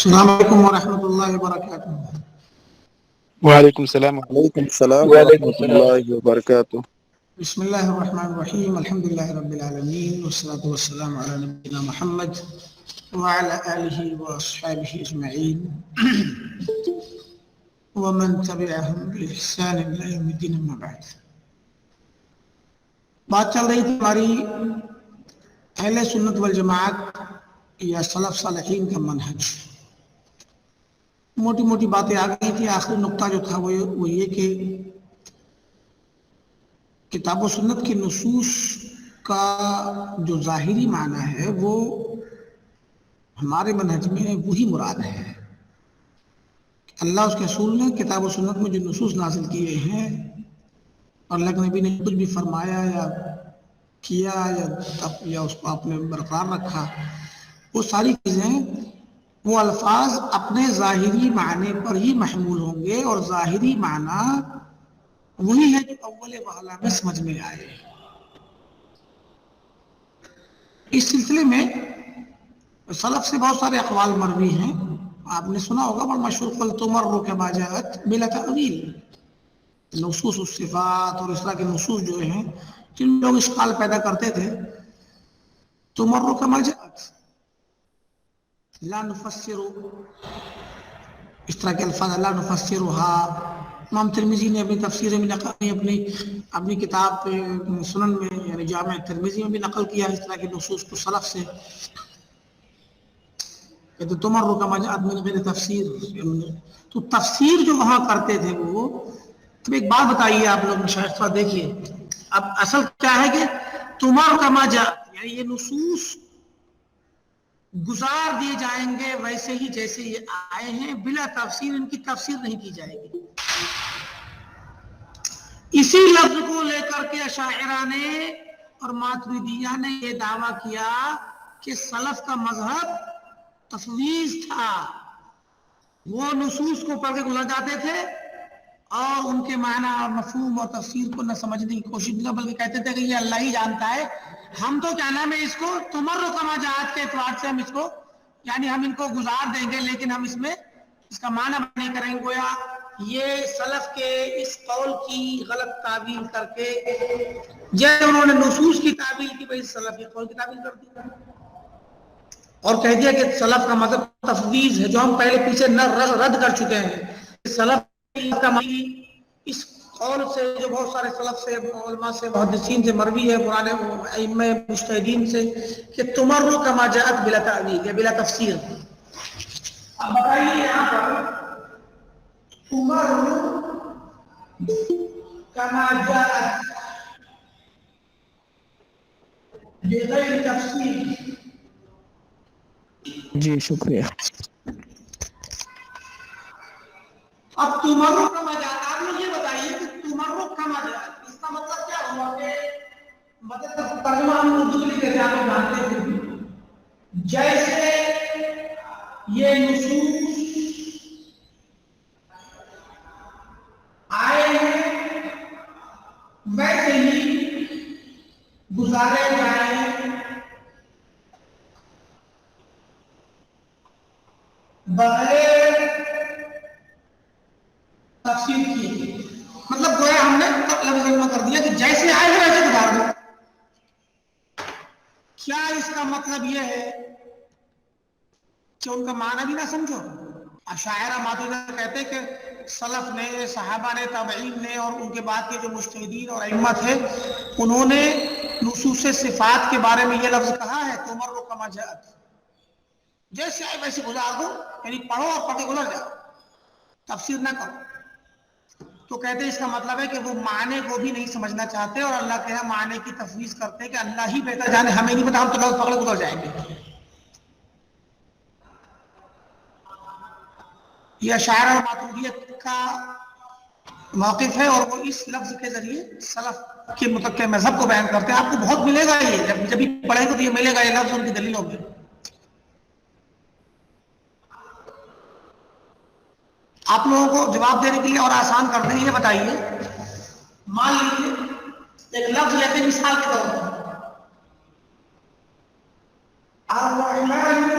السلام علیکم ورحمۃ اللہ وبرکاتہ۔ وعلیکم السلام۔ وعلیکم السلام وعلیکم ورحمۃ السلام۔ اللہ وبرکاتہ۔ بسم اللہ الرحمن الرحیم، الحمد للہ رب العالمین، والصلاة والسلام علی نبینا محمد وعلی آلہ واصحابہ اجمعین ومن تبعہم بإحسان الی یوم الدین، اما بعد۔ بات چل رہی تھی ہماری اہل سنت والجماعت یا سلف صالحین کا منہج۔ موٹی موٹی باتیں آ گئی تھی۔ آخری نقطہ جو تھا وہ یہ کہ کتاب و سنت کی نصوص کا جو ظاہری معنی ہے وہ ہمارے منہج میں وہی مراد ہے۔ اللہ اس کے رسول نے کتاب و سنت میں جو نصوص نازل کیے ہیں اور اللہ کے نبی نے کچھ بھی فرمایا یا کیا یا اس کو آپ نے برقرار رکھا، وہ ساری چیزیں، وہ الفاظ اپنے ظاہری معنی پر ہی محمول ہوں گے، اور ظاہری معنی وہی ہے جو اول وہلا میں سمجھ میں آئے۔ اس سلسلے میں سلف سے بہت سارے اقوال مروی ہیں۔ آپ نے سنا ہوگا بڑا مشہور قل تمر کما جاءت بلا تأویل، نصوص الصفات اور اس طرح کے نصوص جو ہیں جن لوگ اشکال پیدا کرتے تھے، تمر کما جاءت لا نفسر، اس طرح کے الفاظ لا نفسرها۔ امام ترمذی نے اپنی تفسیر میں اپنی کتاب سنن میں یعنی جامع ترمذی میں بھی نقل کیا اس طرح کے نصوص کو سلف سے کہ تمر کما جاءت من غیر تفسیر۔ تو تفسیر جو وہاں کرتے تھے وہ، تو ایک بات بتائیے آپ لوگ مشاہد تھوڑا دیکھیے، اب اصل کیا ہے کہ تمر کما جاءت یعنی یہ نصوص گزار دیے جائیں گے ویسے ہی جیسے یہ آئے ہیں، بلا تفسیر، ان کی تفسیر نہیں کی جائے گی۔ اسی لفظ کو لے کر کے اشاعرہ نے اور ماتریدیہ نے یہ دعویٰ کیا کہ سلف کا مذہب تفویض تھا۔ وہ نصوص کو پڑھ کے گزر جاتے تھے اور ان کے معنی اور مفہوم اور تفسیر کو نہ سمجھنے کی کوشش نہیں، بلکہ کہتے تھے کہ یہ اللہ ہی جانتا ہے، ہم تو کیا نام ہے اس کو تمر کما جاءت کے اعتبار سے ہم اس کو یعنی ہم ان کو گزار دیں گے، لیکن ہم اس میں اس کا معنی نہیں کریں گے۔ گویا یہ سلف کے اس قول کی غلط تعبیر کر کے جیسے انہوں نے نصوص کی تعبیر کی، ویسے سلف کے قول کی تعبیر کر دی اور کہہ دیا کہ سلف کا مطلب تفویض ہے، جو ہم پہلے پیچھے رد کر چکے ہیں۔ سلف کا مطلب اس قول سے جو بہت سارے سلف سے، علماء سے، محدثین سے مروی ہے، قرآن ائمہ مجتہدین سے، کہ تمر کما جاءت بلا تأویل یا بلا تفسیر۔ اب بتائیے یہاں پر تمر کما جاءت بغیر تفسیر، جی شکریہ۔ اب تمرو کما جاءت، آپ مجھے بتائیے کہ تمرو کما جاءت اس کا مطلب کیا ہوا؟ کہ مطلب ترجمہ ہم اردو میں لکھتے ہیں، آپ جانتے ہیں، جیسے یہ نصوص آئے ہیں ویسے ہی گزارے جائیں بغیر تفسیر کیے۔ مطلب گویا ہم نے لفظ کلمہ کر دیا کہ جیسے آئے ہیں ویسے گزار دو۔ کیا اس کا مطلب یہ ہے کہ ان کا معنی بھی نہ سمجھو؟ اشاعرہ ماتریدیہ کہتے ہیں کہ سلف نے، صحابہ نے، تابعین نے اور ان کے بعد کے جو مجتہدین اور ائمہ تھے، انہوں نے نصوص صفات کے بارے میں یہ لفظ کہا ہے تمر کما جاءت، جیسے آئے ویسے گزار دو، یعنی پڑھو اور پڑھ کے گزر جاؤ، تفسیر نہ کرو۔ تو کہتے ہیں اس کا مطلب ہے کہ وہ معنی کو بھی نہیں سمجھنا چاہتے اور اللہ کے یہاں معنی کی تفویض کرتے ہیں کہ اللہ ہی بہتر جانے، ہمیں نہیں پتا، ہم تو لفظ پکڑ گزر جائیں گے۔ یہ اشاعرہ اور ماتریدیہ کا موقف ہے اور وہ اس لفظ کے ذریعے سلف کے متقع مذہب کو بیان کرتے ہیں۔ آپ کو بہت ملے گا، یہ جب بھی پڑھیں گے تو یہ ملے گا یہ لفظ ان کی دلیلوں میں۔ آپ لوگوں کو جواب دینے کے لیے اور آسان کر دیں، یہ بتائیے، مان لیجیے ایک لفظ لیتے ہیں مثال کے طور پر، الرحمن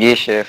جی شیخ.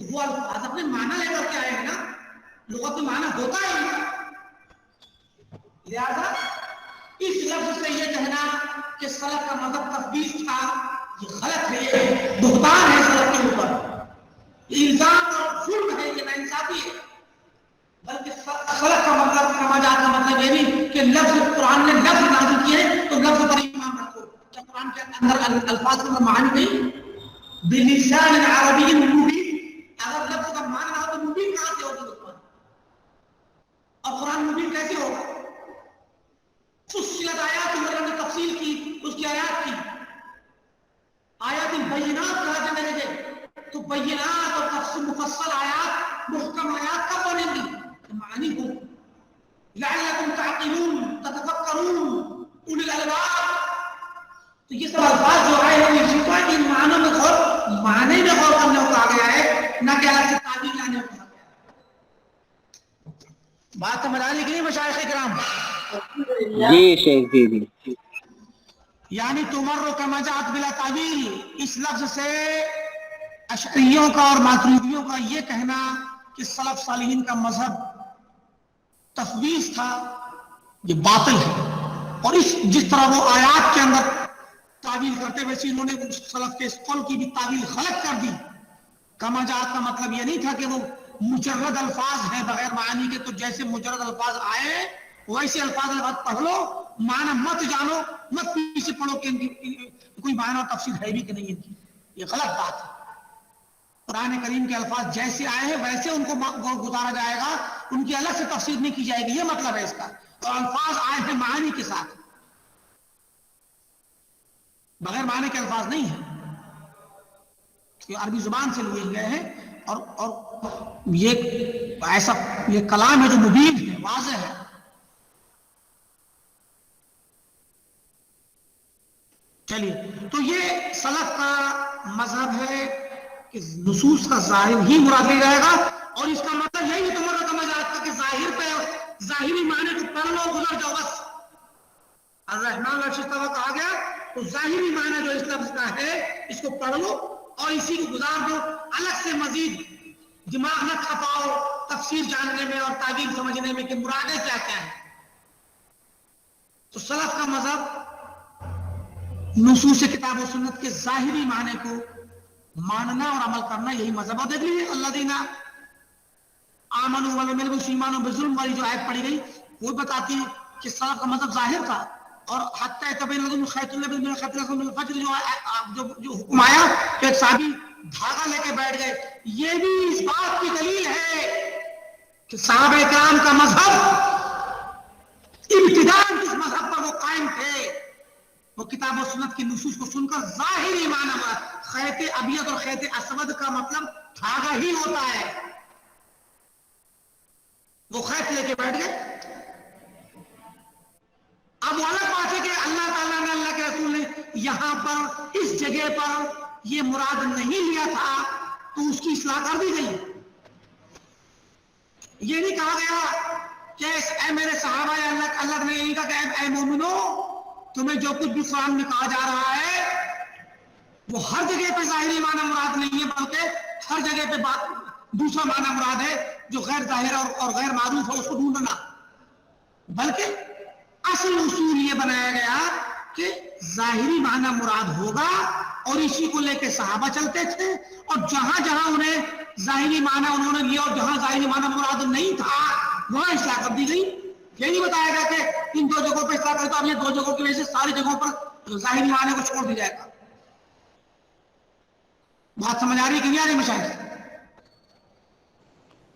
تو وہ الفاظ اپنے معنی لے کر کے آئے ہیں نا، لغت میں معنی ہوتا ہے لہذا اس لفظ سے یہ کہنا کہ سلف کا مذہب تفویض تھا یہ غلط ہے، یہ بہتان ہے سلف کے اوپر، یہ الزام اور ظلم ہے، یہ ناانصافی ہے۔ بلکہ سلف کا مطلب سماجات کا مطلب یہ نہیں کہ لفظ قرآن نے لفظ نازل کیے تو لفظ پر ایمان رکھو، کیا قرآن کے اندر الفاظ کا معنی نہیں بلسان عربی مبین، اگر لفظ کا معنی نہ ہو تو مبین کہاں سے ہوگی قرآن، اور قرآن مبین کیسے ہوگا؟ فصلت آیات اللہ نے تفصیل کی اس کی آیات کی، آیات بینات کہا جانے لگے تو بینات اور تفصیل مفصل آیات محکم آیات کب بنیں گی؟ معنی ہو لعلکم تعقلون تتفکرون اولی الالباب، تو یہ سب الفاظ جو آئے ہیں یہ شکوا کہ ان معنوں میں غور معنی میں غور کرنے کو کہا گیا ہے، نہ کہ الگ سے تعبیر لانے کو کہا گیا ہے۔ بات سمجھ آ رہی کہ نہیں مشائخ کرام؟ جی شیخ جی۔ یعنی تمر کما جاءت بلا تعویل، اس لفظ سے اشعریوں کا اور ماتریدیوں کا یہ کہنا کہ سلف صالحین کا مذہب تفویض تھا یہ باطل ہے، اور جس طرح وہ آیات کے اندر تعویل کرتے ویسے انہوں نے سلف کے اس قول کی بھی تعویل غلط کر دی۔ کما جاءت کا مطلب یہ نہیں تھا کہ وہ مجرد الفاظ ہیں بغیر معنی کے، تو جیسے مجرد الفاظ آئے ویسے الفاظ پڑھ لو، معنی مت جانو، مت پیچھے پڑھو کہ ان کی کوئی معنی اور تفسیر ہے بھی کہ نہیں ان کی، یہ غلط بات ہے۔ قرآن کریم کے الفاظ جیسے آئے ہیں ویسے ان کو گزارا جائے گا، ان کی الگ سے تفسیر نہیں کی جائے گی، یہ مطلب ہے اس کا، اور الفاظ آئے ہیں معنی کے ساتھ، بغیر معنی کے الفاظ نہیں ہیں، یہ عربی زبان سے لیے گئے ہیں، اور یہ ایسا یہ کلام ہے جو مبین ہے، واضح ہے۔ چلیے، تو یہ سلف کا مذہب ہے کہ نصوص کا ظاہر ہی مراد لیا جائے گا، اور اس کا مطلب یہی ہے تمہارا سمجھ آتا کہ ظاہر پہ ظاہری معنی کو پڑھ لو گزر جاؤ بس۔ الرحمن العرش استوى کہا گیا تو ظاہری معنی جو اس لفظ کا ہے اس کو پڑھ لو اور اسی کو گزار دو، الگ سے مزید دماغ نہ کھپاؤ تفسیر جاننے میں اور تعبیر سمجھنے میں کہ مرادیں کیا کیا ہیں۔ تو سلف کا مذہب نصوص کتاب و سنت کے ظاہری معنی کو ماننا اور عمل کرنا، یہی مذہب۔ اور دیکھ لیجیے الذین آمنوا ولم یلبسوا ایمانهم بظلم والی جو آیت پڑھی گئی وہ بتاتی ہے کہ سلف کا مذہب ظاہر تھا، اور حتی یتبین لکم الخیط الابیض من الخیط الاسود من الفجر جو حکم آیا کہ ایک صحابی دھاگا لے کے بیٹھ گئے، یہ بھی اس بات کی دلیل ہے کہ صحابہ کرام کا مذہب ابتداء جس مذہب پر وہ قائم تھے وہ کتاب و سنت کی نصوص کو سن کر ظاہری معنی میں خیط ابیض اور خیط اسود کا مطلب دھاگا ہی ہوتا ہے، وہ خیط لے کے بیٹھ گئے۔ اب وہ الگ بات ہے کہ اللہ تعالیٰ نے اللہ کے رسول نے یہاں پر اس جگہ پر یہ مراد نہیں لیا تھا تو اس کی اصلاح کر دی گئی، یہ نہیں کہا گیا کہ اے میرے صحابہ اللہ نے یہی کہا کہ اے مومنو تمہیں جو کچھ بھی قرآن میں کہا جا رہا ہے وہ ہر جگہ پہ ظاہری معنی مراد نہیں ہے، بلکہ ہر جگہ پہ دوسرا معنی مراد ہے جو غیر ظاہر اور غیر معروف ہے اس کو ڈھونڈنا، بلکہ اصل اصول یہ بنایا گیا کہ ظاہری معنی مراد ہوگا، اور اسی کو لے کے صحابہ چلتے تھے، اور جہاں جہاں انہیں ظاہری معنی انہوں نے لیا اور جہاں ظاہری معنی مراد نہیں تھا وہاں اصلاح کر دی گئی۔ یہ نہیں بتایا گیا کہ ان دو جگہوں پہ اصلاح کرے تو اب یہ دو جگہوں کی وجہ سے ساری جگہوں پر ظاہری معنی کو چھوڑ دیا جائے گا۔ بات سمجھ آ رہی کہ نہیں آ رہی مشاہد؟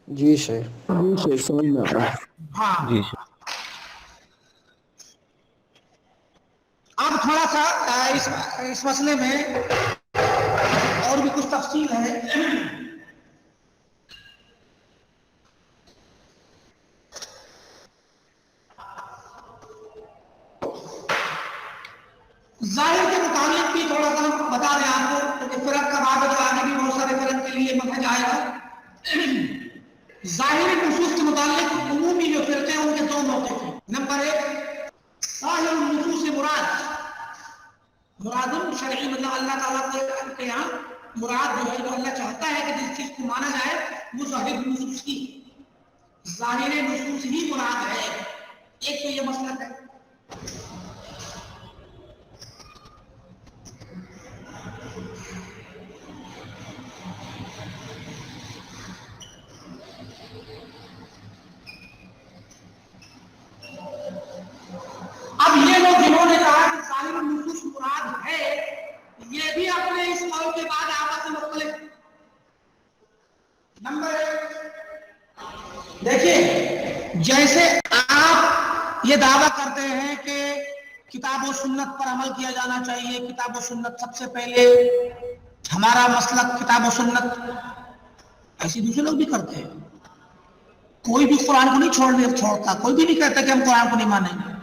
جی شیخ، جی شیخ سمجھ میں آ رہا ہے۔ ہاں، جی اب تھوڑا سا اس مسئلے میں اور بھی کچھ تفصیل ہے۔ ظاہر کے متعلق بھی تھوڑا سا بتا دیں آپ کو، کیونکہ فرق کا بات ہے تو آگے بھی بہت سارے فرق کے لیے منہج آئے گا۔ ظاہری نصوص کے متعلق عمومی جو فرقے ہیں ان کے دو موقع ہیں۔ نمبر ایک، ظاہر النصوص مراد شرعی، مطلب اللہ تعالیٰ کے یہاں مراد جو ہے جو اللہ چاہتا ہے کہ جس چیز کو مانا جائے وہ ظاہر نصوص کی ظاہر نصوص ہی مراد ہے. ایک تو یہ مسئلہ ہے. اب یہ لوگ جنہوں نے کہا کہ ظاہر نصوص مراد ہے یہ بھی اپنے اس قول کے بعد آپس میں مختلف. نمبر ایک دیکھیے، جیسے آپ یہ دعویٰ کرتے ہیں کہ کتاب و سنت پر عمل کیا جانا چاہیے، کتاب و سنت سب سے پہلے، ہمارا مسلک کتاب و سنت، ایسے دوسرے لوگ بھی کرتے ہیں. کوئی بھی قرآن کو نہیں چھوڑتا، کوئی بھی نہیں کہتا کہ ہم قرآن کو نہیں مانیں گے.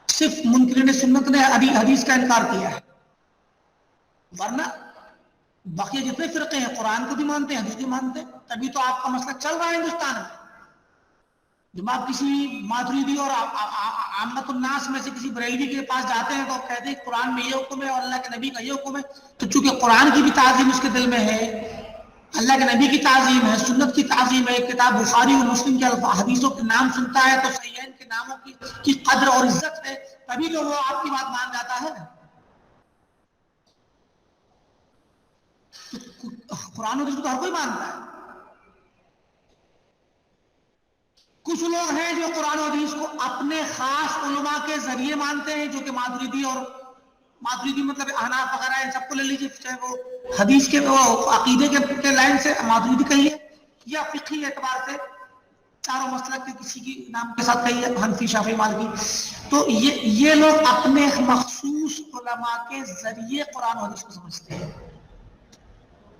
صرف منکرین سنت نے حدیث کا انکار کیا ہے، ورنہ باقی جتنے فرقے ہیں قرآن کو بھی مانتے ہیں، حدیث بھی مانتے ہیں. تبھی تو آپ کا مسئلہ چل رہا ہے ہندوستان میں. جب آپ کسی ماتریدی اور عامت الناس میں سے کسی بریلوی کے پاس جاتے ہیں تو آپ کہتے ہیں قرآن میں یہ حکم ہے اور اللہ کے نبی کا یہ حکم ہے. تو چونکہ قرآن کی بھی تعظیم اس کے دل میں ہے، اللہ کے نبی کی تعظیم ہے، سنت کی تعظیم ہے، کتاب بخاری اور مسلم کے حدیثوں کے نام سنتا ہے تو صحیحین کے ناموں کی قدر اور عزت ہے، تبھی تو وہ آپ کی بات مان جاتا ہے. قرآن و حدیث کو تو ہر کوئی مانتا ہے. کچھ لوگ ہیں جو قرآن و حدیث کو اپنے خاص علماء کے ذریعے مانتے ہیں، جو کہ ماتریدی اور ماتریدی مطلب احناف وغیرہ ان سب کو لے لیجیے، چاہے وہ حدیث کے وہ عقیدے کے لائن سے ماتریدی کہیے یا فقہی اعتبار سے چاروں مسلک کے کسی کی نام کے ساتھ کہیے، حنفی، شافعی، مالکی. تو یہ لوگ اپنے مخصوص علماء کے ذریعے قرآن و حدیث کو سمجھتے ہیں.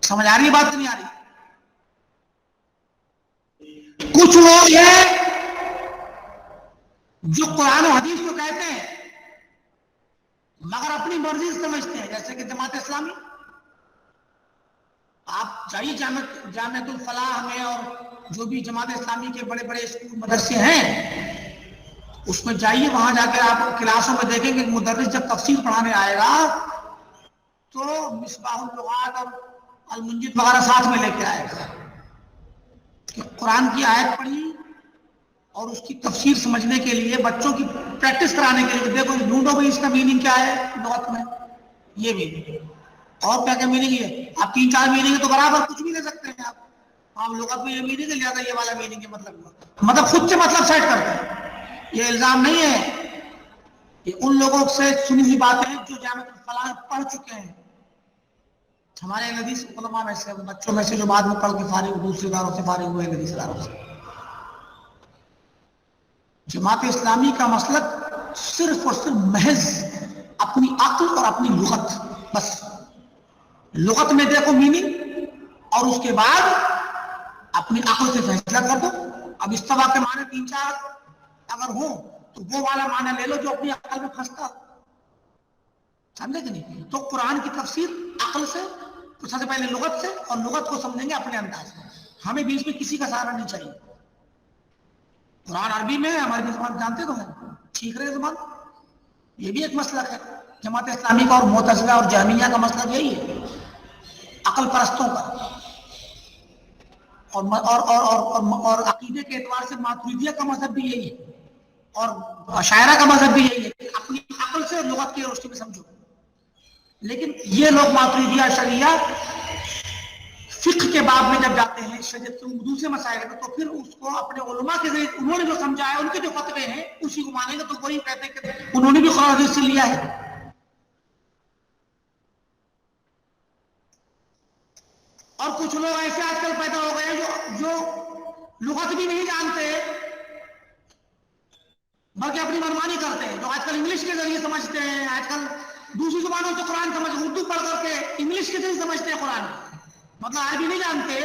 سمجھ آ رہی ہے بات نہیں آ رہی؟ کچھ لوگ ہیں جو قرآن و حدیث کو کہتے ہیں مگر اپنی مرضی سے سمجھتے ہیں، جیسے کہ جماعت اسلامی. آپ جائیے جامعۃ الفلاح میں اور جو بھی جماعت اسلامی کے بڑے بڑے اسکول مدرسے ہیں اس میں جائیے، وہاں جا کے آپ کلاسوں میں دیکھیں کہ مدرس جب تفسیر پڑھانے آئے گا تو مصباح اللغات اور المنجد وغیرہ ساتھ میں لے کے آئے گا کہ قرآن کی آیت پڑھی اور اس کی تفسیر سمجھنے کے لیے بچوں کی پریکٹس کرانے کے لیے دیکھو ڈھونڈو بھائی اس کا میننگ کیا ہے لغت میں، یہ میننگ اور کیا کیا میننگ ہے. آپ 3-4 میننگ ہے تو برابر کچھ بھی لے سکتے ہیں آپ. ہم لغت میں یہ میننگ ہے لہذا یہ والا میننگ ہے، مطلب خود سے مطلب سیٹ کرتے ہیں. یہ الزام نہیں ہے، یہ ان لوگوں سے سنی ہوئی باتیں ہیں جو جامعۃ الفلاح پڑھ چکے ہیں. ہمارے حدیث علماء میں سے بچوں میں سے جو بعد میں پڑھ کے فارغ دوسرے اداروں سے فارغ ہوئے حدیث اداروں سے. جماعت اسلامی کا مسلک صرف اور صرف محض اپنی عقل اور اپنی لغت، بس لغت میں دیکھو میننگ اور اس کے بعد اپنی عقل سے فیصلہ کر دو. اب استوا کے معنی 3-4 اگر ہوں تو وہ والا معنی لے لو جو اپنی عقل میں پھنستا ہو. سمجھے کہ نہیں؟ تو قرآن کی تفسیر عقل سے، تو سب سے پہلے لغت سے، اور لغت کو سمجھیں گے اپنے انداز میں. ہمیں بیچ میں کسی کا سہارا نہیں چاہیے. قرآن عربی میں ہے، ہماری بھی زبان جانتے تو ہیں، ٹھیک رہے زبان. یہ بھی ایک مسلک ہے جماعت اسلامی کا، اور معتزلہ اور جہمیہ کا مسلک یہی ہے، عقل پرستوں کا. اور عقیدے کے اعتبار سے ماتریدیہ کا مذہب بھی یہی ہے، اور شاعرہ کا مذہب بھی یہی ہے کہ اپنی عقل سے لغت کی روشنی میں سمجھو. لیکن یہ لوگ ماتریدیہ شریعہ فقہ کے باب میں جب جاتے ہیں شریعت کے دوسرے مسائل میں تو پھر اس کو اپنے علماء کے ذریعے انہوں نے جو سمجھا ہے ان کے جو فتوے ہیں اسی کو مانیں گے. تو وہی کہتے ہیں کہ انہوں نے بھی قرآن حدیث سے لیا ہے. اور کچھ لوگ ایسے آج کل پیدا ہو گئے ہیں جو لغت بھی نہیں جانتے بلکہ اپنی منمانی کرتے ہیں، جو آج کل انگلش کے ذریعے سمجھتے ہیں. آج کل دوسری زبانوں سے قرآن اردو پڑھ کر کے انگلش کے ذریعے سمجھتے ہیں قرآن، مطلب عربی نہیں جانتے،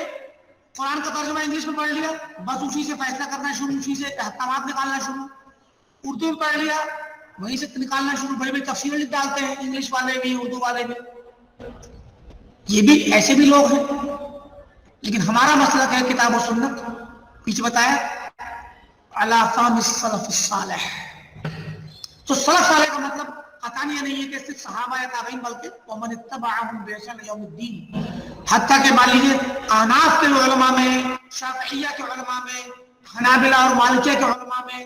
قرآن کا ترجمہ انگلش میں پڑھ لیا، بس اسی سے فیصلہ کرنا شروع، اسی سے احکامات نکالنا شروع. اردو میں پڑھ لیا، وہیں سے نکالنا شروع. بڑی بڑی تفسیریں لکھ ڈالتے ہیں انگلش والے بھی اردو والے بھی. یہ بھی ایسے بھی لوگ ہیں. لیکن ہمارا مسلک ہے کتاب و سنت، پیچھے بتایا علی فہم السلف الصالح. تو سلف صالح کا مطلب قطعی نہیں ہے کہ صرف صحابہ یا تابعین بلکہ ومن اتبعہم بإحسان الی یوم الدین، حتیٰ کہ مان لیجیے احناف کے علماء میں، شافعیہ کے علماء میں، حنابلہ اور مالکیہ کے علماء میں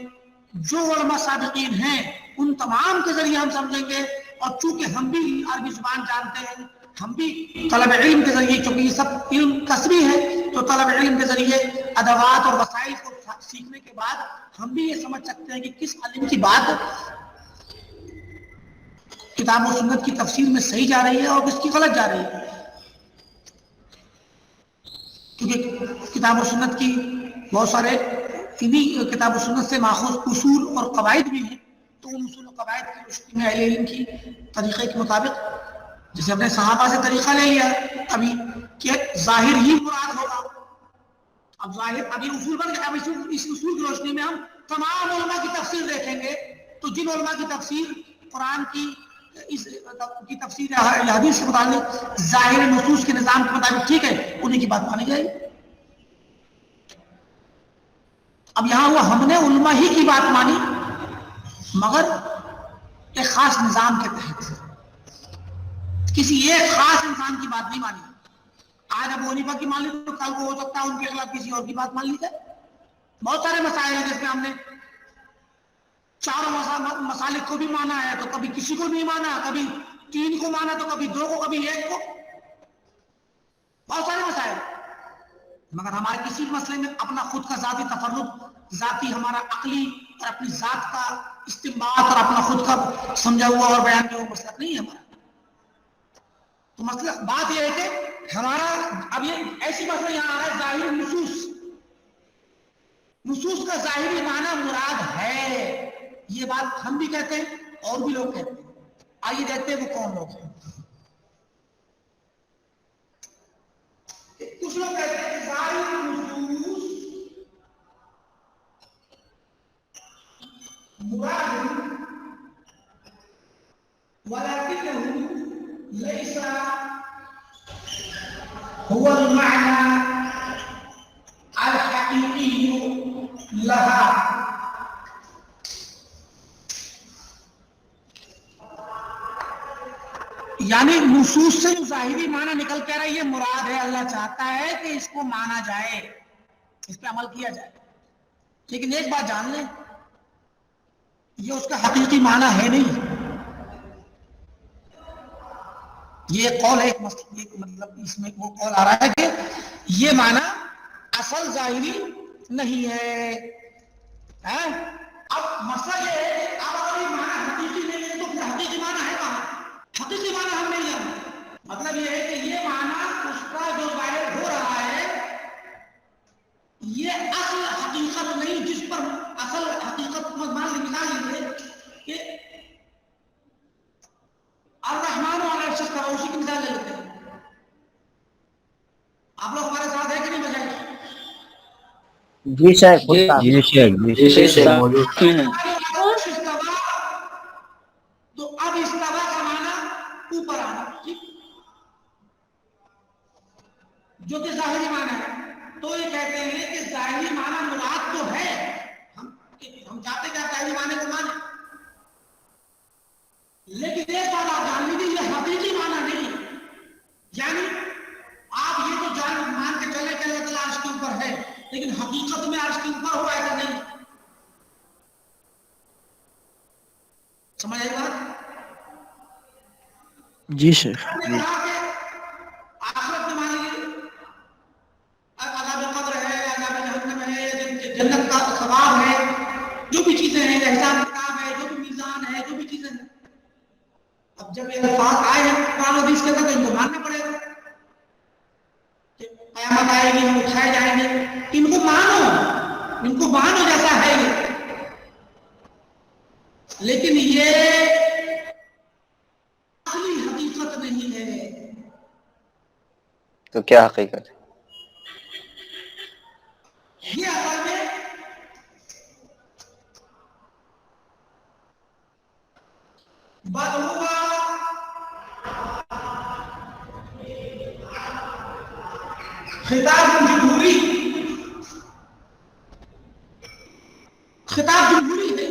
جو علماء سابقین ہیں ان تمام کے ذریعے ہم سمجھیں گے، اور چونکہ ہم بھی عربی زبان جانتے ہیں، ہم بھی طلب علم کے ذریعے، چونکہ یہ سب علم کسبی ہے، تو طلب علم کے ذریعے ادوات اور وسائل کو سیکھنے کے بعد ہم بھی یہ سمجھ سکتے ہیں کہ کس علم کی بات کتاب و سنت کی تفسیر میں صحیح جا رہی ہے اور کس کی غلط جا رہی ہے، کیونکہ کتاب و سنت کی بہت سارے انہی کتاب و سنت سے ماخوذ اصول اور قواعد بھی ہیں، تو ان اصول و قواعد کی روشنی میں اہل علم کی طریقے کے مطابق، جیسے اپنے صحابہ سے طریقہ لے لیا ابھی کہ ظاہر ہی مراد ہوگا، اب ظاہر ابھی اصول بن گیا، اب اس اصول کی روشنی میں ہم تمام علماء کی تفسیر دیکھیں گے، تو جن علماء کی تفسیر قرآن کی تفسیر حدیث کے متعلق ظاہر نصوص کے نظام کے مطابق ٹھیک ہے، انہیں کی بات مانی جائے گی۔ اب یہاں ہوا ہم نے علماء ہی کی بات مانی مگر ایک خاص نظام کے تحت، کسی ایک خاص انسان کی بات نہیں مانی۔ آج ابو حنیفہ کی مان لی تو کل کو ہو سکتا ہے ان کے خلاف کسی اور کی بات مان لی جائے۔ بہت سارے مسائل ہیں جس میں ہم نے چاروں مسالک کو بھی مانا ہے، تو کبھی کسی کو نہیں مانا، کبھی 3 کو مانا تو کبھی 2 کو، کبھی 1 کو، بہت سارے مسائل، مگر ہمارے کسی مسئلے میں اپنا خود کا ذاتی تفرد، ذاتی ہمارا عقلی اور اپنی ذات کا استنباط اور اپنا خود کا سمجھا ہوا اور بیان کیا ہوا مسئلہ نہیں ہے ہمارا۔ تو مسئلہ بات یہ ہے کہ ہمارا اب یہ ایسی مسئلہ یہاں آ رہا ہے ظاہر نصوص کا ظاہری معنی مراد ہے، یہ بات ہم بھی کہتے ہیں اور بھی لوگ کہتے ہیں۔ آئیے دیکھتے ہیں وہ کون لوگ ہیں۔ کچھ لوگ کہتے ہیں کہ ظاہر نصوص مراد ولكنه ليس هو المعنى الحقيقي لها، یعنی نصوص سے جو ظاہری معنی نکل کر رہا ہے یہ مراد ہے، اللہ چاہتا ہے کہ اس کو مانا جائے، اس پہ عمل کیا جائے، لیکن ایک بات جان لیں یہ اس کا حقیقی معنی ہے نہیں، یہ قول ہے، مطلب اس میں وہ قول آ رہا ہے کہ یہ معنی اصل ظاہری نہیں ہے۔ اب مسئلہ یہ ہے کہ اب اگر یہ معنی حقیقی نہیں ہے تو پھر حقیقی معنی ہے کہاں؟ حقیقی معنی ہم نہیں جانتے، مطلب یہ ہے کہ یہ معنی اس کا جو ظاہر ہو رہا ہے یہ اصل حقیقت نہیں، جس پر اصل حقیقت مان نکال لیجیے کہ الرحمن علی العرش استوى، اسی کی مثال لے لیتے ہیں۔ آپ لوگ ہمارے ساتھ ہیں کہ نہیں بجائے؟ جی شیخ، موجود تو اب استوا کا معنی اوپر آنا، ٹھیک، جو کہ ظاہری معنی ہے، تو یہ کہتے ہیں کہ ظاہری معنی مراد تو ہے، ہم چاہتے کہ ظاہری معنی کو مانے، لیکن ایک بات آپ جان لیجیے یہ حقیقی معنی نہیں، یعنی آپ یہ تو مان کے چلے کہ اللہ تعالیٰ عرش کے اوپر ہے، لیکن حقیقت میں عرش کے اوپر ہو ایسا نہیں، سمجھ آئی بات؟ جی شیخ، آخرت میں مان لیجیے عذاب قبر ہے، عذاب جہنم ہے، جنت کا ثواب ہے، جو بھی چیزیں ہیں، حساب کتاب ہے، جو بھی میزان ہے، جو بھی چیزیں ہیں، اب جب یہ الفاظ آئے ہیں قرآن و حدیث کے اندر تو ان کو ماننا پڑے گا کہ قیامت آئے گی، ہم اٹھائے جائیں گے، ان کو مانو جیسا ہے یہ، لیکن یہ اصلی حقیقت نہیں ہے۔ تو کیا حقیقت ہے؟ یہ اصل میں بدعوا خطاب جمہوری ہے،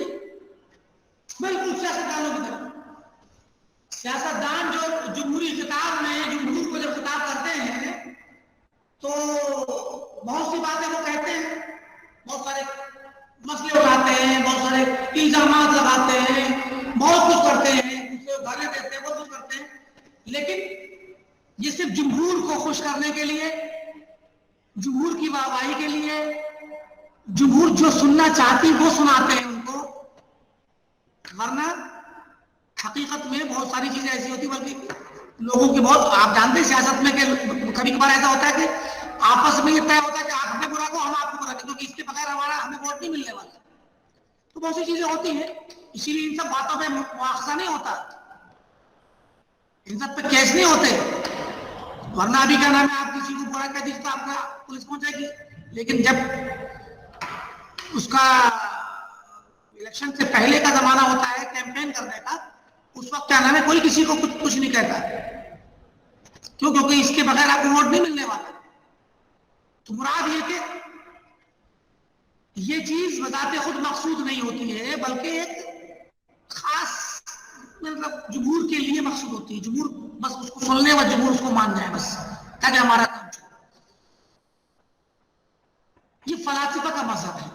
بالکل سیاستدانوں کی طرف، سیاستدان جو جمہوری خطاب میں جمہور کو جب خطاب کرتے ہیں تو بہت سی باتیں وہ کہتے ہیں، بہت سارے مسئلے اٹھاتے ہیں، بہت سارے الزامات لگاتے ہیں، بہت کچھ کرتے ہیں، دوسرے کو گالیاں دیتے ہیں، بہت کچھ کرتے ہیں، لیکن یہ صرف جمہور کو خوش کرنے کے لیے، جمہور کی واہواہی کے لیے، جمہور جو سننا چاہتی وہ سناتے ہیں ان کو، ورنہ حقیقت میں بہت ساری چیزیں ایسی ہوتی، بلکہ لوگوں کی بہت، آپ جانتے ہیں سیاست میں کہ کبھی کبھار ایسا ہوتا ہے کہ آپس میں یہ طے ہوتا ہے کہ آپ ہمیں برا کو، ہم آپ کو برا کو، کیونکہ اس کے بغیر ہمیں ووٹ نہیں ملنے والا، تو بہت سی چیزیں ہوتی ہیں، اسی لیے ان سب باتوں پہ مواخذہ نہیں ہوتا، ان سب پہ کیس نہیں ہوتے، ورنہ ابھی کیا نام ہے آپ کسی کو برا کہہ دیجیے تو آپ کا پولیس پہنچے گی، لیکن جب اس کا الیکشن سے پہلے کا زمانہ ہوتا ہے کیمپین کرنے کا، اس وقت کیا نام ہے کوئی کسی کو کچھ نہیں کہتا، کیوں؟ کیونکہ اس کے بغیر آپ کو ووٹ نہیں ملنے والا، تو مراد یہ کہ یہ چیز بذات خود مقصود نہیں ہوتی ہے، بلکہ ایک خاص مطلب جمہور کے لیے مقصود ہوتی ہے، جمہور بس اس کو سن لے اور جمہور اس کو مان جائے، بس تاکہ ہمارا کام چلے۔ یہ فلاسفہ کا مذہب ہے،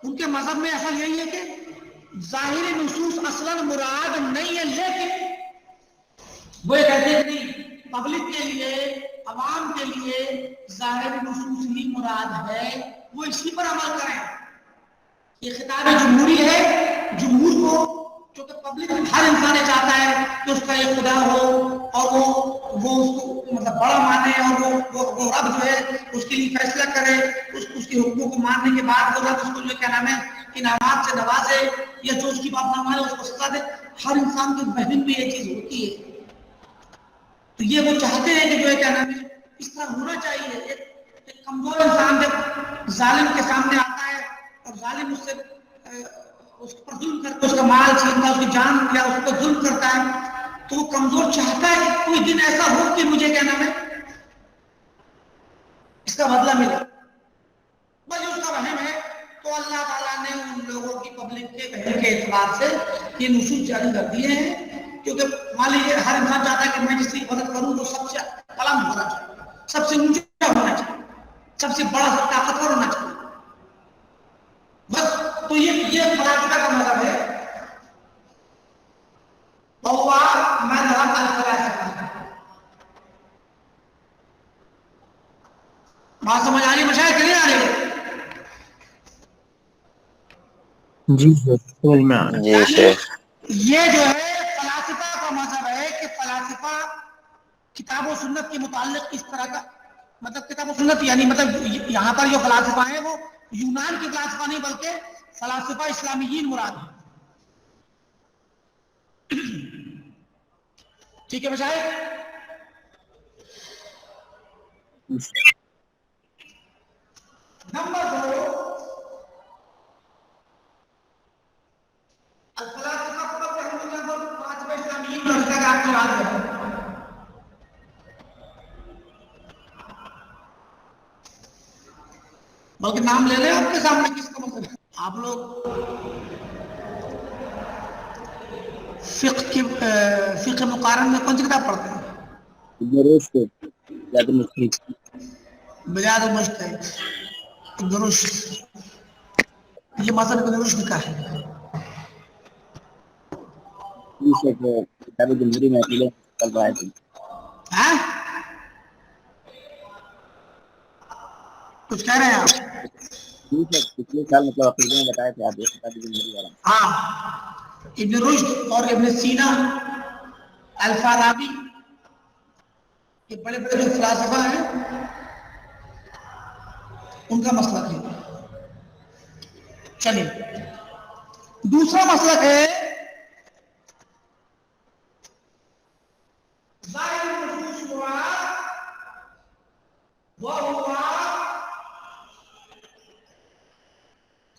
ان کے مذہب میں اصل یہی ہے کہ ظاہر نصوص اصلاً مراد نہیں ہے، لیکن وہ یہ کہتے ہیں کہ نہیں، پبلک کے لیے، عوام کے لیے ظاہر نصوص ہی مراد ہے، وہ اسی پر عمل کریں۔ یہ خطاب جمہوری ہے، جمہور کو چونکہ پبلک ہر انسان چاہتا ہے کہ اس کا ایک خدا ہو اور وہ اس کو مطلب بڑا مانے، اور وہ رب جو ہے اس کے لیے فیصلہ کرے، اس کے حکموں کو ماننے کے بعد وہ رب اس کو جو کیا نام ہے انعامات سے نوازے، یا جو اس کی بات نہ مانے اس کو سزا دے۔ ہر انسان کے ذہن میں یہ چیز ہوتی ہے، تو یہ وہ چاہتے ہیں کہ جو ہے کیا نام ہے اس طرح ہونا چاہیے۔ ایک کمزور انسان جب ظالم کے سامنے آتا ہے اور ظالم اس سے اس پر ظلم کرتا ہے، اس کا مال چھینتا ہے، اس کی جان یا اس پر ظلم کرتا ہے، تو وہ کمزور چاہتا ہے کہ کوئی دن ایسا ہو کہ مجھے کیا نام ہے اس کا بدلہ ملا، بس اس کا وہم ہے۔ تو اللہ تعالیٰ نے ان لوگوں کی پبلک کے وہم کے اعتبار سے یہ نصوص جاری کر دیے ہیں، کیونکہ مان لیجیے ہر انسان چاہتا ہے کہ میں جس کی مدد کروں تو سب سے کلام ہونا چاہیے، سب سے اونچا ہونا چاہیے، سب سے بڑا طاقتور ہونا چاہیے، بس۔ تو یہ فلاسفہ کا مذہب ہے، بہت مذہب الفلاسفہ۔ بات سمجھ آ رہی ہے مشاہد کہ نہیں آ رہی ہے؟ جی سمجھ میں آ رہا ہے۔ جی شیخ۔ یہ جو ہے فلاسفہ کا مذہب ہے کہ فلاسفہ کتاب و سنت کے متعلق اس طرح کا، مطلب کتاب و سنت یعنی مطلب یہاں پر جو فلاسفہ ہیں وہ یونان کے فلاسفہ نہیں بلکہ فلاسفہ اسلامیین مراد ہیں، ٹھیک ہے مشاہد؟ نمبر 2، الفلاسفہ کو کہتے ہیں فلاسفہ اسلامیین طریقہ کا آپ کو یاد ہے، بلکہ نام لے لیں آپ کے سامنے کس کا مطلب ہے۔ آپ لوگ فقہ مقارن میں کون سی کتاب پڑھتے ہیں؟ بجاد المجتہد، ابن رشد، یہ مذہب ابن رشد کا ہے۔ کتاب جمہوری میں چل رہا ہے۔ ہاں کچھ کہہ رہے ہیں آپ؟ پچھلے سال مطلب عقیدے میں بتایا تھا آپ یہ کتاب جمہوری والا۔ ہاں، ابن رشد اور ابن سینا، الفارابی، یہ بڑے بڑے جو فلاسفہ ہیں ان کا مسلک ہے۔ چلیے دوسرا مسلک ہے ظاہر نصوص مراد وهو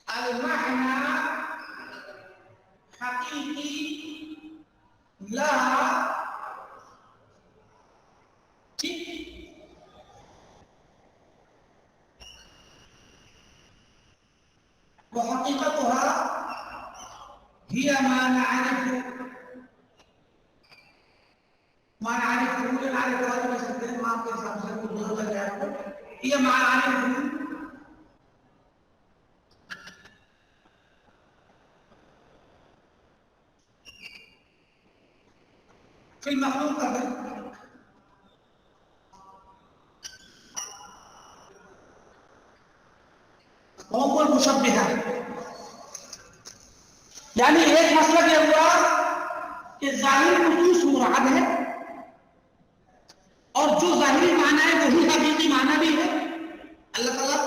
المعنى حقيقي لها وحقيقتها هي ما نعرف معنی عارف قبول عارف بہت کر سکتے ہیں آپ کے حساب سے کچھ دور لگ جائے گا یہ معنی عارف قبول پھر مخلوق کر دیں وہ مشبہ ہے یعنی ایک مسئلہ یہ ہوا کہ ظاہر خصوص مراد ہے اور جو ظاہری معنی ہے وہی حقیقی معنی بھی ہے اللہ تعالیٰ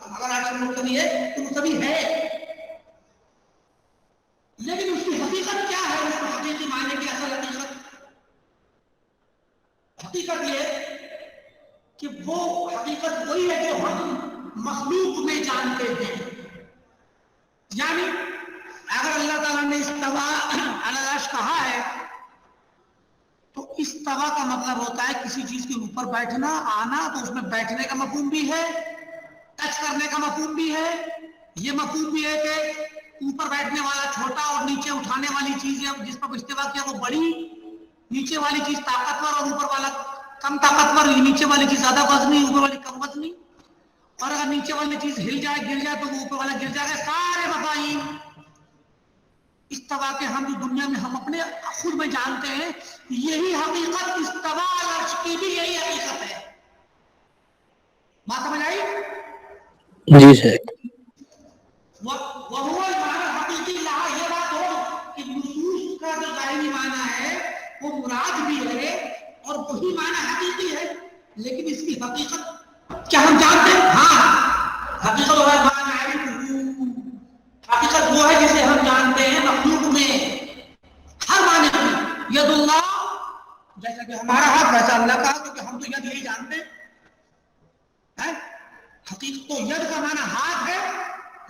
اگر آپ سے مستوی ہے تو مستوی ہے لیکن اس کی حقیقت کیا ہے اس کو حقیقی معنی کی اصل حقیقت یہ کہ وہ حقیقت وہی ہے جو ہم مخلوق میں جانتے ہیں یعنی اگر اللہ تعالیٰ نے استوا علی العرش کہا ہے تو استوا کا مطلب ہوتا ہے کسی چیز کے اوپر بیٹھنا آنا تو اس میں بیٹھنے کا مفہوم بھی ہے ٹچ کرنے کا مفہوم بھی ہے یہ مفہوم بھی ہے کہ اوپر بیٹھنے والا چھوٹا اور نیچے اٹھانے والی چیز جس پر استوا کیا وہ بڑی نیچے والی چیز طاقتور اور اوپر والا کم طاقتور نیچے والی چیز زیادہ وزنی اوپر والی کم وزنی اور اگر نیچے والی چیز ہل جائے گر جائے تو وہ اوپر والا گر جائے گا سارے مفاہیم استوا کے ہم جو دنیا میں ہم اپنے خود میں جانتے ہیں یہی حقیقت استوا العرش کی بھی یہی حقیقت ہے بات سمجھ آئی جی سر وہو المعنی حقیقی لہا یہ بات ہو کہ نصوص کا جو ظاہری معنی ہے وہ مراد بھی ہے اور وہی معنی حقیقی ہے لیکن اس کی حقیقت کیا ہم جانتے ہیں ہاں حقیقت وہ ہے حقیقت وہ ہے جسے ہم جانتے ہیں مخلوق میں ہر معنی کی ید اللہ جیسا کہ ہمارا ہاتھ ویسا اللہ کا کیونکہ ہم تو ید یہی جانتے ہیں حقیقت تو ید کا معنی ہاتھ ہے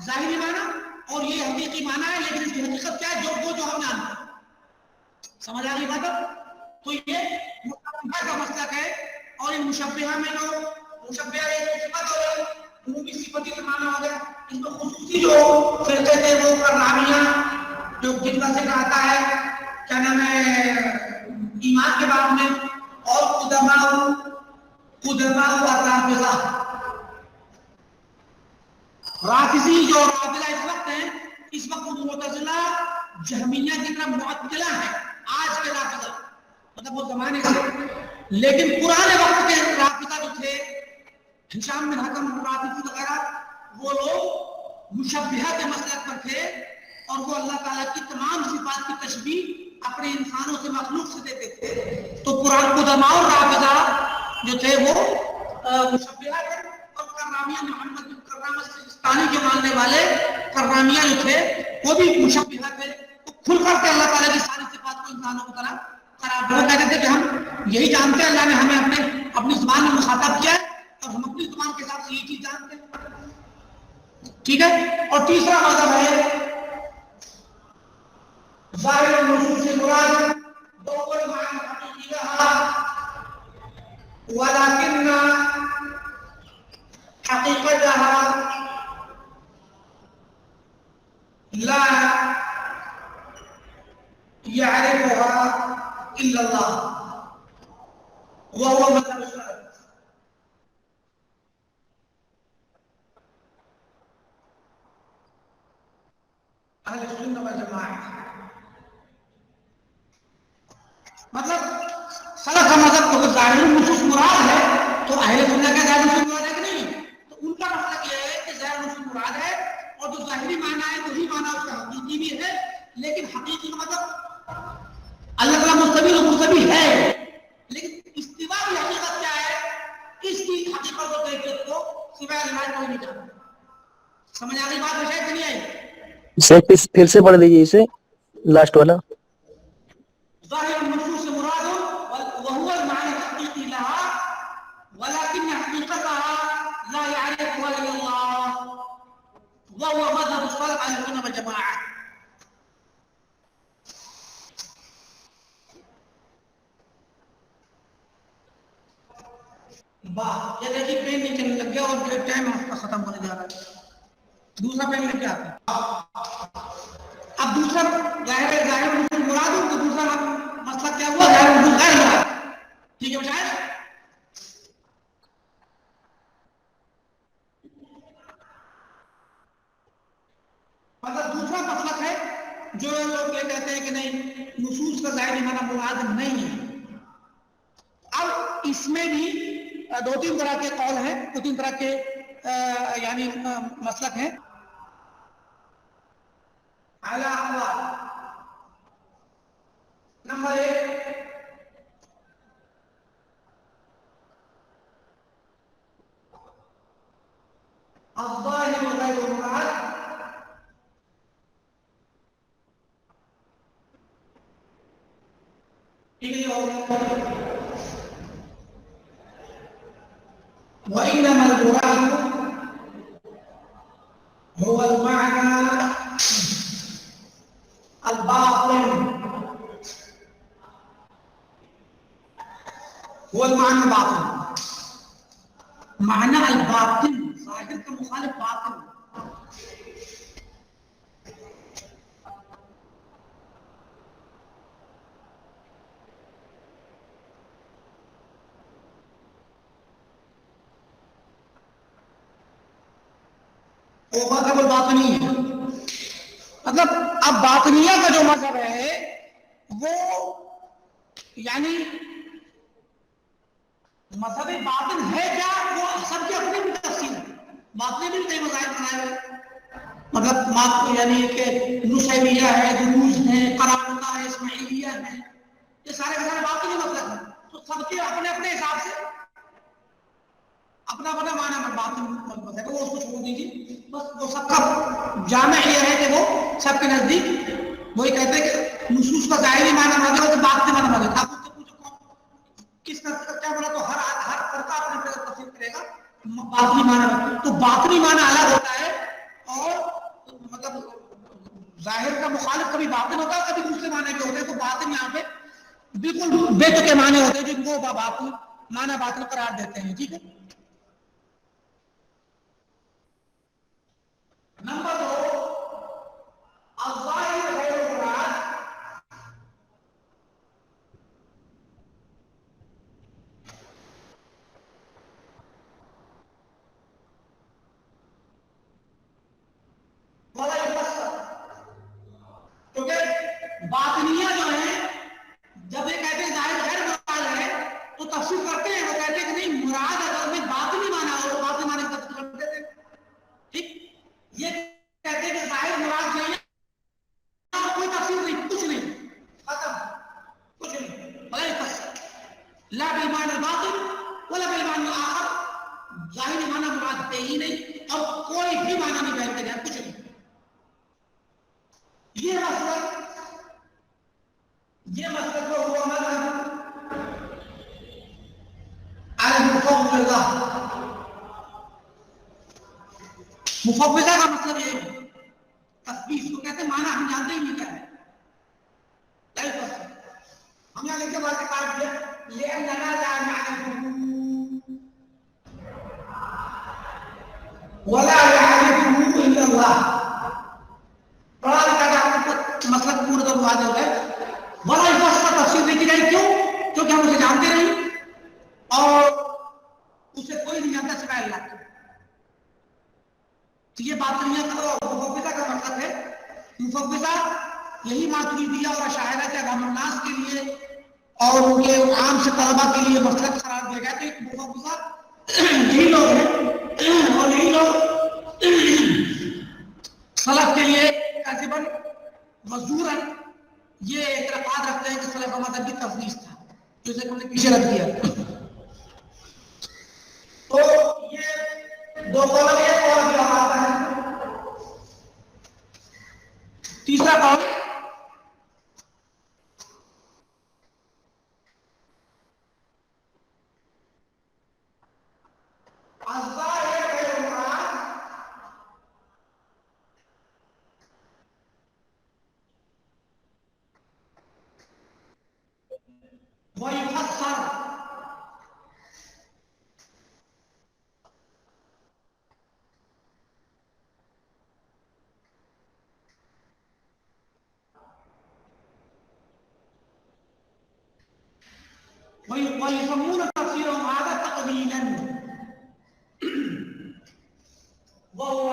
ظاہری معنی اور یہ حقیقی معنی ہے لیکن اس کی حقیقت کیا ہے جو ہم جانتے ہیں سمجھ آ گئی بات تو یہ مشبہ کا مسلک ہے اور ان مشبہہ میں جو مشبہہ ایک صفت اور عمومی صفتی کا معنی ہو گیا ان میں خصوصی جو فرقے تھے وہ کررامیہ جو جن کا ذکر آتا ہے کیا نام ہے ایمان کے باب میں اور قدماء و رافضہ رافضی جو رافضہ اس وقت ہیں اس وقت معتزلہ جہمیہ کی طرف معطلہ ہے آج کے رافضہ مطلب وہ زمانے سے لیکن پرانے وقت کے رافضہ جو تھے ہشام بن حکم رافضی وغیرہ وہ لوگ مشبہہ کے مسلک پر تھے اور وہ اللہ تعالیٰ کی تمام صفات کی تشبیہ اپنے انسانوں سے مخلوق سے دیتے تھے تو قرآن قدماء اور رافضہ جو تھے وہ مشبہہ تھے اور کررامیہ محمد بن کرام السجستانی کے ماننے والے کررامیہ جو تھے وہ بھی مشبہہ تھے وہ کھل کر کے اللہ تعالیٰ کی ساری صفات کو انسانوں کی طرح قرار دے وہ کہتے تھے کہ ہم یہی جانتے ہیں اللہ نے ہمیں اپنی زبان میں مخاطب کیا ہے اور ہم اپنی زبان کے حساب سے یہ چیز جانتے ہیں ٹھیک ہے اور تیسرا مذہب ہے ظاہر النصوص سے مراد دوول معنی حقیقی لہا ولكن حقیقتها لا يعرفها إلا الله وهو مذهب السلف اہل سنت والجماعت مطلب سلف کا مذہب کو ظاہر النصوص مراد ہے تو اہل سنت کا ظاہر النصوص مراد ہے کہ نہیں تو ان کا مطلب یہ ہے کہ ظاہر النصوص مراد ہے اور جو ظاہری معنی ہے وہی معنی اس کا حقیقی بھی ہے لیکن حقیقی کا مطلب اللہ تعالیٰ مستوی ہے لیکن استوا کی حقیقت کیا ہے اس کی حقیقت و کیفیت کو سوائے اللہ کوئی نہیں جانتا سمجھ آ گئی بات ہے شاید نہیں آئی سر پھر سے پڑھ لیجیے اسے لاسٹ والا ظاہر النصوص مراد وهو المعنى الحقيقي لها ولكن حقيقتها لا يعرفها الا الله وهو مذهب السلف اهل السنه والجماعه یہ دیکھیے پین نہیں چلنے لگ گیا اور ایک ٹائم آپ کا ختم ہونے جا رہا ہے دوسرا پین لے کے آتے ہیں اب دوسرا ظاہر مراد ہو تو دوسرا مسئلہ کیا ہوا ظاہر غیر مراد جو لوگ یہ کہتے ہیں کہ نہیں نصوص کا ظاہری معنی مراد نہیں ہے. اب اس میں بھی دو تین طرح کے قول ہیں, دو تین طرح کے یعنی مسلک ہیں. نمبر 1, الظاہر غیر مراد. وإنما المراد هو المعنى الباطن, هو المعنى الباطن, معنى الباطن ظاہر کا مخالف باطن. وہ مذہب الباطنی ہے. مطلب اب باطنیہ کا جو مذہب ہے وہ یعنی مذہب باطن ہے کیا, وہ سب کی اپنی تفصیل ہے. باطنی بھی کئی مذاہب بنائے ہوئے, مطلب یعنی کہ نصیبیہ ہے, دروز ہے, قرامطہ ہے, اسماعیلیہ ہے, یہ سارے کے سارے باطنی مطلب ہیں. تو سب کے اپنے اپنے حساب سے اپنا اپنا معنی باطن مطلب ہے, وہ اس کو چھوڑ دیجیے. بس وہ سب کا جامع یہ ہے کہ وہ سب کے نزدیک وہی کہتے ہیں کہ نصوص کا ظاہری معنی مراد ہے اور باطنی معنی مراد ہے. آپ کس کا کیا بولا تو ہر فرقہ اپنے اپنے تفسیر کرے گا. باطنی معنی تو باطنی معنی الگ ہوتا ہے, اور مطلب ظاہر کا مخالف کبھی باطن ہوتا ہے, کبھی دوسرے معنی کے ہوتے ہیں. تو باطن یہاں پہ بالکل بے تکے معنی ہوتے ہیں جن کو باطن معنی باطن قرار دیتے ہیں. ٹھیک ہے. نمبر 2, الظاہر غیر مراد. کیونکہ باطنیہ جو ہے جب یہ کہتے ہیں ظاہر غیر مراد ہے تو تفسیر کرتے ہیں, وہ کہتے ہیں کہ نہیں مراد اگر میں باطنی معنی ہو تو باطنی معنی تفسیر کر دیتے ہیں. ٹھیک. یہ کہتے ہیں کہ ظاہر مراد نہیں ہے اور کوئی تفسیر نہیں, کچھ نہیں, ختم, کچھ نہیں, غیر تفسیر لا بالمعنی الباطن ولا بالمعنی الاخر. ظاہری معنی مراد ہے ہی نہیں اور کوئی بھی معنی نہیں بیان کرے, کچھ نہیں. یہ مسئلہ جو ہوا مذہب المفوضہ. مفوضہ کا مطلب یہ ہے تثبیت کو کہتے ہیں, معنی ہم جانتے ہی نہیں کیا ہے. ہم یہاں لکھ کے بات کاٹ دیا لأننا لا نعرفه ولا يعرفه الا الله. مطلب پورا تو واضح ہو گیا. بڑا اس کا تفصیل دیکھی جائے کیوں, کیونکہ ہم اسے جانتے نہیں اور اسے کوئی نہیں جانتا سوائے اللہ کے. تو یہ باطنیہ کا مفوضہ کا مطلب ہے. مفوضہ یہی ماتریدیہ اور اشاعرہ کے عوام الناس کے لیے اور ان کے عام سے طلبہ کے لیے مسلک قرار دیا گیا. تو ایک مفوضہ یہی لوگ ہیں اور یہی لوگ سلف کے لیے کذباً وزوراً یہ اعتقاد رکھتے ہیں کہ سلف مذہب کی تفویض تھا, جسے ہم نے پیچھے رکھ دیا. تو یہ دو قول ایک اور بھی آتا ہے. تیسرا قول ويفسر ويسمون تفسيرهم هذا تأويلا وهو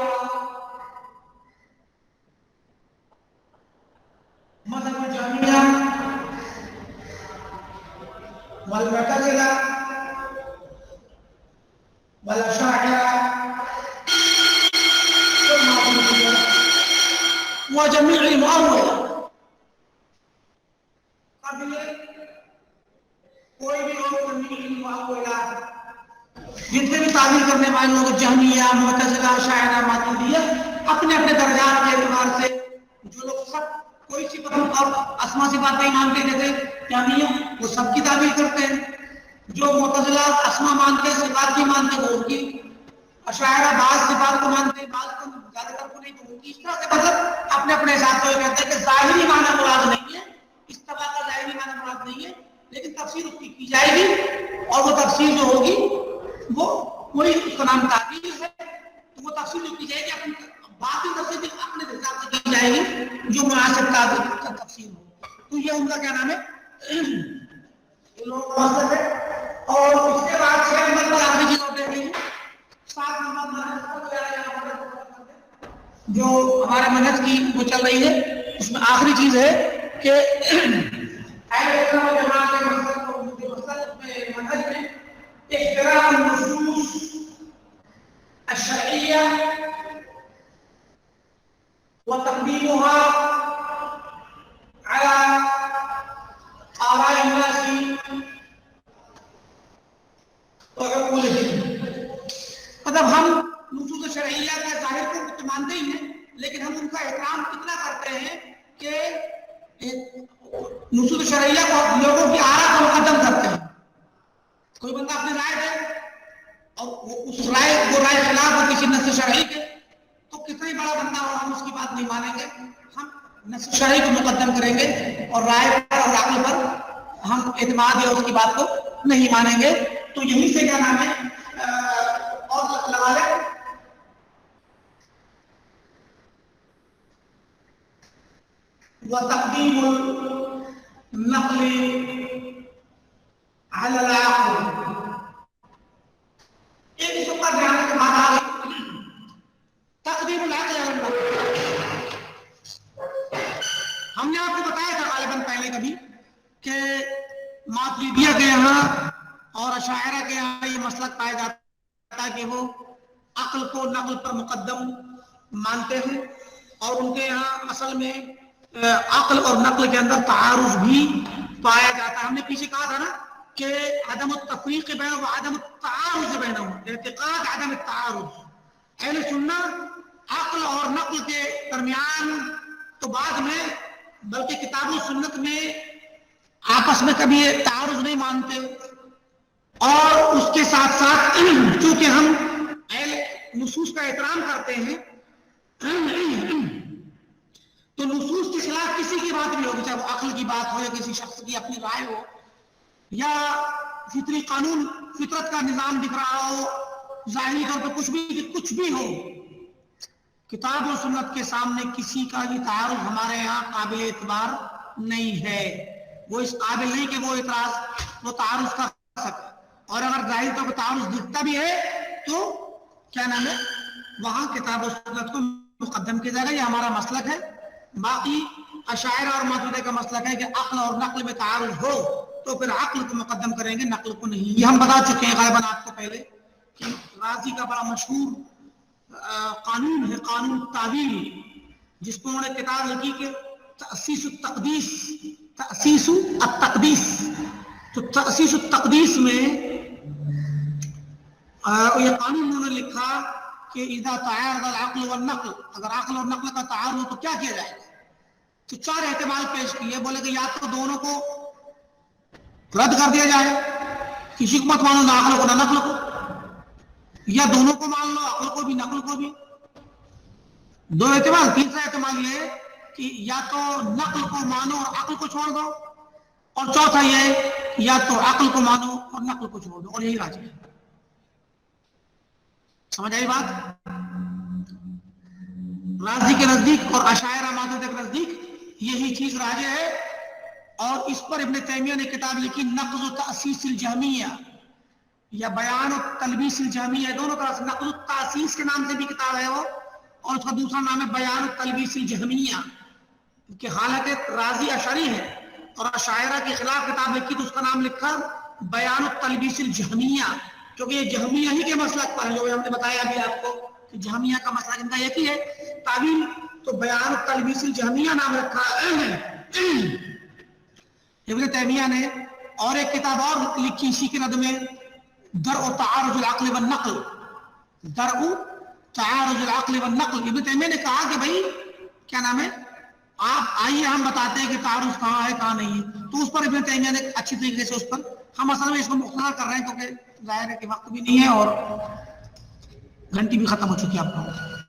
والمعتزلة والأشاعرة والماتريدية وجميع المؤولة. کوئی بھی جتنے بھی تعبیر کرنے والے لوگ جہمیہ، معتزلہ، شاعرہ، ماتریدیہ، اپنے اپنے درجات کے اعتبار سے جو لوگ سب کوئی صفت اور اسما صفات نہیں مانتے جیسے جہمیہ وہ سب کی تعبیر کرتے ہیں، جو معتزلہ اسما مانتے صفات کی مانتے وہ ان کی، اشاعرہ بعض صفات کو مانتے بعض کو زیادہ تر کو نہیں، تو ان کی اس طرح سے مطلب اپنے اپنے حساب سے کہتے ہیں کہ ظاہری معنی مراد نہیں ہے، استوا کا ظاہری معنی مراد نہیں ہے، لیکن تفسیر اس کی جائے گی اور وہ تفسیر جو ہوگی وہ وہی اس کا نام تعبیر ہے، تو وہ تفسیر جو کی جائے گی اپنی باقی تفسیر اپنے حساب سے کی جائے گی جو مناسب تعبیر کا تفسیر ہو. تو یہ ان کا کیا نام ہے مقصد ہے. اور اس کے بعد 6 نمبر پر آخری چیز اور دیکھ لیجیے 7 نمبر جو ہمارے منہج کی وہ چل رہی ہے اس میں آخری چیز ہے کہ منہج میں احترام النصوص الشرعية وتقديمها على آراء الناس وعقولهم. مطلب ہم نصوص شرعیہ کا ظاہر کو تو مانتے ہی ہیں لیکن ہم ان کا احترام اتنا کرتے ہیں کہ نصوص شرعیہ کو لوگوں کی آراء کو مقدم کرتے ہیں. کوئی بندہ اپنی رائے دے اور اس رائے وہ رائے خلاف ہو کسی نص شرعی کے تو کتنا ہی بڑا بندہ ہو ہم اس کی بات نہیں مانیں گے، ہم نص شرعی کو مقدم کریں گے اور رائے پر اور عقل پر ہم اعتماد یا اس کی بات کو نہیں مانیں گے. تو یہی سے کیا نام ہے اور لگا لیں وتقدیم النقل على العقل. ایک اس پر دھیان کے بعد آ گئی تقدیم العقل على النقل. ہم نے آپ کو بتایا تھا غالباً پہلے کبھی کہ ماتریدیہ کے یہاں اور اشاعرہ کے یہاں یہ مسلک پایا جاتا ہے کہ وہ عقل کو نقل پر مقدم مانتے ہیں اور ان کے یہاں اصل میں عقل اور نقل کے اندر تعارض بھی پایا جاتا ہے. ہم نے پیچھے کہا تھا نا کہ عدم التفریق بینہم وعدم التعارض بینہم، اعتقاد عدم التعارض. اہل سنت عقل اور نقل کے درمیان تو بعد میں بلکہ کتاب و سنت میں آپس میں کبھی تعارض نہیں مانتے اور اس کے ساتھ ساتھ چونکہ ہم اہل نصوص کا احترام کرتے ہیں تو نصوص کے خلاف کسی کی بات بھی ہوگی، چاہے وہ عقل کی بات ہو یا کسی شخص کی اپنی رائے ہو یا فطری قانون فطرت کا نظام دکھ رہا ہو ظاہری طور پہ کچھ بھی ہو، کتاب و سنت کے سامنے کسی کا بھی تعارض ہمارے یہاں قابل اعتبار نہیں ہے. وہ اس قابل نہیں کہ وہ اعتراض وہ تعارض کر سکے، اور اگر ظاہر طور پہ تعارض دکھتا بھی ہے تو کیا نام ہے وہاں کتاب و سنت کو مقدم کیا جائے گا. یہ ہمارا مسلک ہے. باقی اشاعرہ اور ماتریدیہ کا مسلک ہے کہ عقل اور نقل میں تعارض ہو تو پھر عقل کو مقدم کریں گے نقل کو نہیں. یہ ہم بتا چکے ہیں غالباً آپ کو پہلے کہ رازی کا بڑا مشہور قانون ہے قانون تعویل جس کو انہوں نے کتاب لکھی کہ تأسیس التقدیس. تو تأسیس التقدیس میں یہ قانون انہوں نے لکھا کہ اذا تعارض العقل والنقل، اگر عقل اور نقل کا تعارض ہو تو کیا کیا جائے گا. تو 4 احتمال پیش کیے. بولے کہ یا تو دونوں کو رد کر دیا جائے، کسی کو مت مانو نہ عقل کو نہ نقل کو، یا دونوں کو مان لو عقل کو بھی نقل کو بھی. 2 احتمال. تیسرا احتمال یہ کہ یا تو نقل کو مانو اور عقل کو چھوڑ دو، اور چوتھا یہ یا تو عقل کو مانو اور نقل کو چھوڑ دو، اور یہی راجح ہے. سمجھ آئی بات؟ رازی کے نزدیک اور اشاعرہ ماتریدیہ کے نزدیک یہی چیز راجح ہے. اور اس پر ابن تیمیہ نے کتاب لکھی نقض و تأسیس الجہمیہ یا بیان و تلبیس الجہمیہ. دونوں طرح سے نقض و تأسیس کے نام سے بھی کتاب ہے وہ، اور اس کا دوسرا نام ہے بیان و تلبیس الجہمیہ. کہ حالانکہ رازی اشعری ہے اور اشاعرہ کے خلاف کتاب لکھی تو اس کا نام لکھا بیان التلبیس الجہمیہ، کیونکہ یہ جہمیہ ہی کے مسلک پر ہے، جو ہم نے بتایا ابھی آپ کو کہ جہمیہ کا مسلک ان کا ایک ہی ہے تعویل، تو بیان التلبیس الجہمیہ نام رکھا ابن تیمیہ نے۔ اور ایک کتاب اور لکھی اسی کے رد میں، درء تعارض العقل والنقل، درء تعارض العقل والنقل۔ ابن تیمیہ نے کہا کہ بھائی کیا نام ہے، آپ آئیے ہم بتاتے ہیں کہ تعارض کہاں ہے کہاں نہیں ہے، تو اس پر ابن تیمیہ نے اچھی طریقے سے اس پر، ہم اصل میں اس کو مختصر کر رہے ہیں کیونکہ ظاہر ہے کہ وقت بھی نہیں ہے اور گھنٹی بھی ختم ہو چکی ہے آپ کو۔